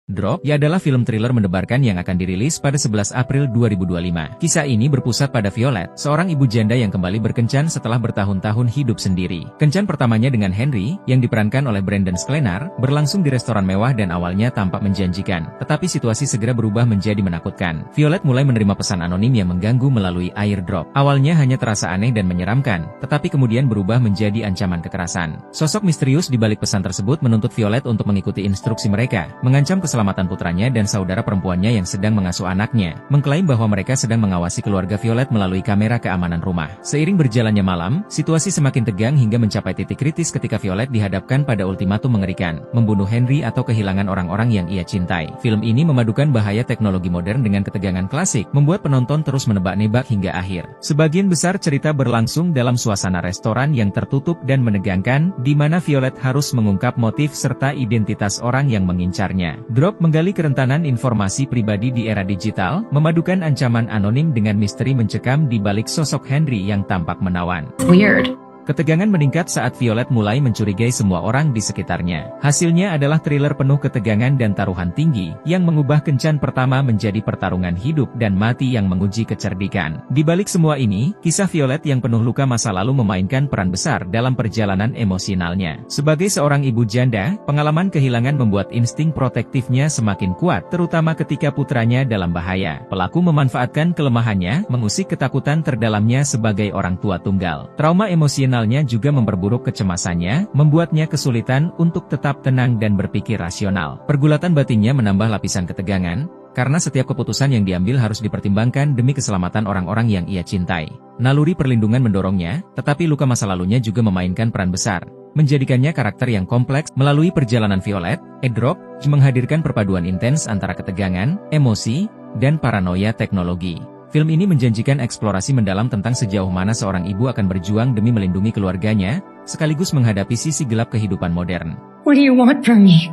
Drop, ia adalah film thriller mendebarkan yang akan dirilis pada 11 April 2025. Kisah ini berpusat pada Violet, seorang ibu janda yang kembali berkencan setelah bertahun-tahun hidup sendiri. Kencan pertamanya dengan Henry, yang diperankan oleh Brandon Sklenar, berlangsung di restoran mewah dan awalnya tampak menjanjikan. Tetapi situasi segera berubah menjadi menakutkan. Violet mulai menerima pesan anonim yang mengganggu melalui airdrop. Awalnya hanya terasa aneh dan menyeramkan, tetapi kemudian berubah menjadi ancaman kekerasan. Sosok misterius di balik pesan tersebut menuntut Violet untuk mengikuti instruksi mereka, mengancam keselamatan putranya dan saudara perempuannya yang sedang mengasuh anaknya, mengklaim bahwa mereka sedang mengawasi keluarga Violet melalui kamera keamanan rumah. Seiring berjalannya malam, situasi semakin tegang hingga mencapai titik kritis ketika Violet dihadapkan pada ultimatum mengerikan, membunuh Henry atau kehilangan orang-orang yang ia cintai. Film ini memadukan bahaya teknologi modern dengan ketegangan klasik, membuat penonton terus menebak-nebak hingga akhir. Sebagian besar cerita berlangsung dalam suasana restoran yang tertutup dan menegangkan, di mana Violet harus mengungkap motif serta identitas orang yang mengincarnya. Drop menggali kerentanan informasi pribadi di era digital, memadukan ancaman anonim dengan misteri mencekam di balik sosok Henry yang tampak menawan. Weird. Ketegangan meningkat saat Violet mulai mencurigai semua orang di sekitarnya. Hasilnya adalah thriller penuh ketegangan dan taruhan tinggi, yang mengubah kencan pertama menjadi pertarungan hidup dan mati yang menguji kecerdikan. Di balik semua ini, kisah Violet yang penuh luka masa lalu memainkan peran besar dalam perjalanan emosionalnya. Sebagai seorang ibu janda, pengalaman kehilangan membuat insting protektifnya semakin kuat, terutama ketika putranya dalam bahaya. Pelaku memanfaatkan kelemahannya, mengusik ketakutan terdalamnya sebagai orang tua tunggal. Trauma emosional juga memperburuk kecemasannya, membuatnya kesulitan untuk tetap tenang dan berpikir rasional. Pergulatan batinnya menambah lapisan ketegangan, karena setiap keputusan yang diambil harus dipertimbangkan demi keselamatan orang-orang yang ia cintai. Naluri perlindungan mendorongnya, tetapi luka masa lalunya juga memainkan peran besar, menjadikannya karakter yang kompleks. Melalui perjalanan Violet, Drop menghadirkan perpaduan intens antara ketegangan, emosi, dan paranoia teknologi. Film ini menjanjikan eksplorasi mendalam tentang sejauh mana seorang ibu akan berjuang demi melindungi keluarganya, sekaligus menghadapi sisi gelap kehidupan modern. What do you want from me?